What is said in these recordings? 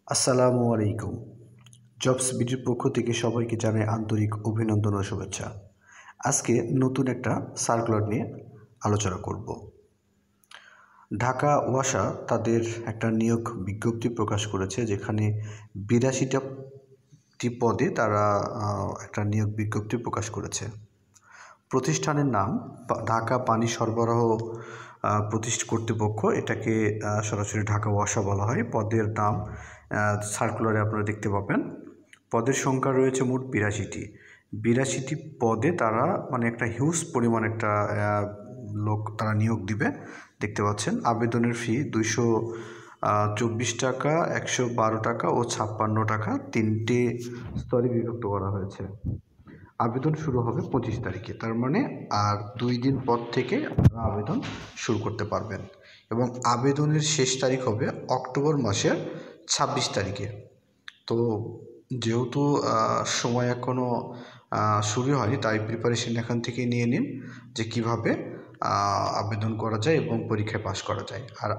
আসসালামু আলাইকুম। জবস বিডির পক্ষ থেকে সবাইকে জানাই আন্তরিক অভিনন্দন ও শুভেচ্ছা। আজকে নতুন একটা সার্কুলার নিয়ে আলোচনা করব। ঢাকা ওয়াসা তাদের একটা নিয়োগ বিজ্ঞপ্তি প্রকাশ করেছে, যেখানে ৮২টি পদে তারা একটা নিয়োগ বিজ্ঞপ্তি প্রকাশ করেছে। প্রতিষ্ঠানের নাম ঢাকা পানি সরবরাহ কর্তৃপক্ষ, এটাকে সরাসরি ঢাকা ওয়াসা বলা হয়। পদের নাম সার্কুলারে আপনারা দেখতে পাবেন। পদের সংখ্যা রয়েছে মোট ৮২টি পদে তারা একটা হিউজ পরিমাণ একটা লোক তারা নিয়োগ দিবে। দেখতে পাচ্ছেন আবেদনের ফি ২২৪ টাকা, ১১২ টাকা ও ৫৬ টাকা, ৩টে স্তরে বিভক্ত করা হয়েছে। আবেদন শুরু হবে ২৫ তারিখে, তার মানে আর ২ দিন পর থেকে আপনারা আবেদন শুরু করতে পারবেন। এবং আবেদনের শেষ তারিখ হবে অক্টোবর মাসের ২৬ তারিখে। তো যেহেতু সময় এখনও শুরু হয়নি, তাই প্রিপারেশন এখান থেকে নিয়ে নিন যে কিভাবে আবেদন করা যায় এবং পরীক্ষায় পাশ করা যায়। আর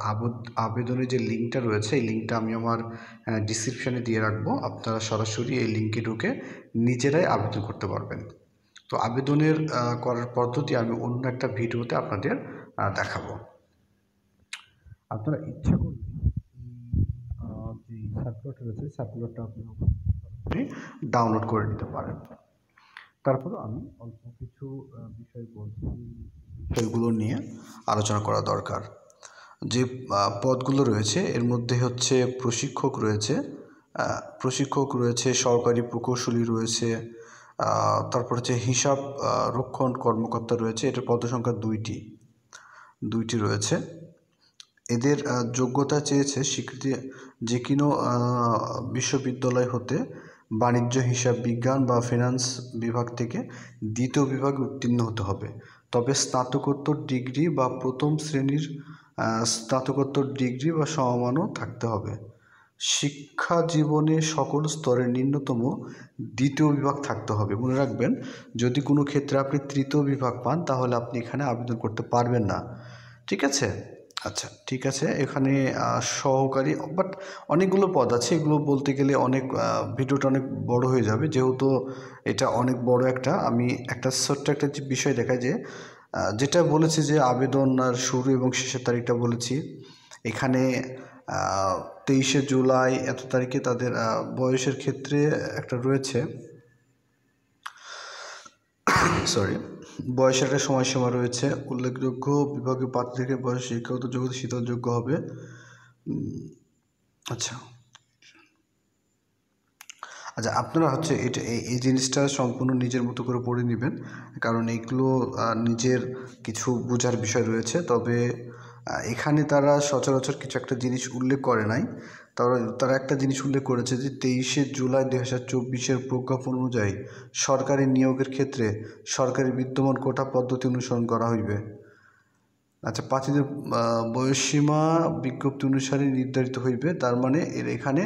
আবেদনের যে লিঙ্কটা রয়েছে, এই লিঙ্কটা আমি আমার ডিসক্রিপশানে দিয়ে রাখবো। আপনারা সরাসরি এই লিঙ্কে ঢুকে নিজেরাই আবেদন করতে পারবেন। তো আবেদনের করার পদ্ধতি আমি অন্য একটা ভিডিওতে আপনাদের দেখাবো। আপনারা ইচ্ছা করলে যে সার্কুলারটা রয়েছে, সার্কুলারটা আপনারা ডাউনলোড করে নিতে পারেন। তারপরে আমি অল্প কিছু বিষয় বলছি, বিষয়গুলো নিয়ে আলোচনা করা দরকার। যে পদগুলো রয়েছে এর মধ্যে হচ্ছে প্রশিক্ষক রয়েছে, সহকারী প্রকৌশলী রয়েছে, তারপর হচ্ছে হিসাব রক্ষণ কর্মকর্তা রয়েছে। এটার পদসংখ্যা দুইটি রয়েছে। এদের যোগ্যতা চেয়েছে স্বীকৃতি যে কোনো বিশ্ববিদ্যালয় হতে বাণিজ্য, হিসাব বিজ্ঞান বা ফিনান্স বিভাগ থেকে ২য় বিভাগে উত্তীর্ণ হতে হবে। তবে স্নাতকোত্তর ডিগ্রি বা প্রথম শ্রেণীর স্নাতকোত্তর ডিগ্রি বা সমমানও থাকতে হবে। শিক্ষা জীবনে সকল স্তরের ন্যূনতম ২য় বিভাগ থাকতে হবে। মনে রাখবেন, যদি কোনো ক্ষেত্রে আপনি ৩য় বিভাগ পান তাহলে আপনি এখানে আবেদন করতে পারবেন না। ঠিক আছে? আচ্ছা, ঠিক আছে। এখানে সহকারী, বাট অনেকগুলো পদ আছে, এগুলো বলতে গেলে ভিডিওটা অনেক বড় হয়ে যাবে। যেহেতু এটা অনেক বড় আমি একটা ছোট্ট একটা বিষয় দেখাই, যে যেটা বলেছি যে আবেদন শুরু এবং শেষের তারিখটা বলেছি। এখানে ২৩শে জুলাই এত তারিখে তাদের বয়সের ক্ষেত্রে একটা রয়েছে, বয়সের একটা সময়সীমা রয়েছে। উল্লেখযোগ্য বিভাগীয় প্রার্থীদের বয়স শিক্ষাগত যোগ্যতা শীতলযোগ্য হবে। আচ্ছা, আপনারা হচ্ছে এই জিনিসটা সম্পূর্ণ নিজের মতো করে পড়ে নেবেন, কারণ এইগুলো নিজের কিছু বোঝার বিষয় রয়েছে। তবে এখানে তারা সচরাচর কিছু একটা জিনিস উল্লেখ করে নাই। তারা একটা জিনিস উল্লেখ করেছে যে ২৩শে জুলাই ২০২৪ প্রজ্ঞাপন অনুযায়ী সরকারি নিয়োগের ক্ষেত্রে সরকারি বিদ্যমান কোটা পদ্ধতি অনুসরণ করা হইবে। আচ্ছা, প্রার্থীদের বয়সসীমা বিজ্ঞপ্তি অনুসারে নির্ধারিত হইবে। তার মানে এখানে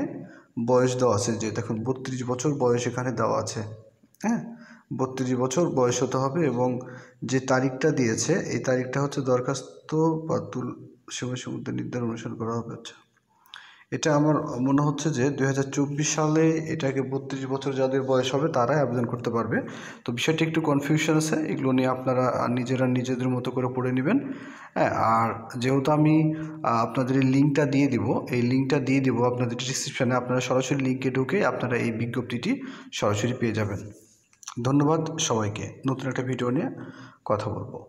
বয়স দেওয়া আছে, যে দেখুন ৩২ বছর বয়স এখানে দেওয়া আছে। হ্যাঁ, ৩২ বছর বয়স হতে হবে। এবং যে তারিখটা দিয়েছে, এই তারিখটা হচ্ছে দরখাস্ত বা সময়সীমা নির্ধারণ অনুসরণ করা হবে। আচ্ছা, এটা আমার মনে হচ্ছে যে ২০২৪ সালে এটাকে ৩২ বছর যাদের বয়স হবে তারাই আবেদন করতে পারবে। তো বিষয়টি একটু কনফিউশন আছে, এগুলো নিয়ে আপনারা নিজেদের মতো করে পড়ে নেবেন। হ্যাঁ, আর যেহেতু আমি আপনাদের এই লিঙ্কটা দিয়ে দিব আপনাদের ডিসক্রিপশানে, আপনারা সরাসরি লিঙ্কে ঢুকে আপনারা এই বিজ্ঞপ্তিটি সরাসরি পেয়ে যাবেন। ধন্যবাদ সবাইকে। নতুন একটা ভিডিও নিয়ে কথা বলবো।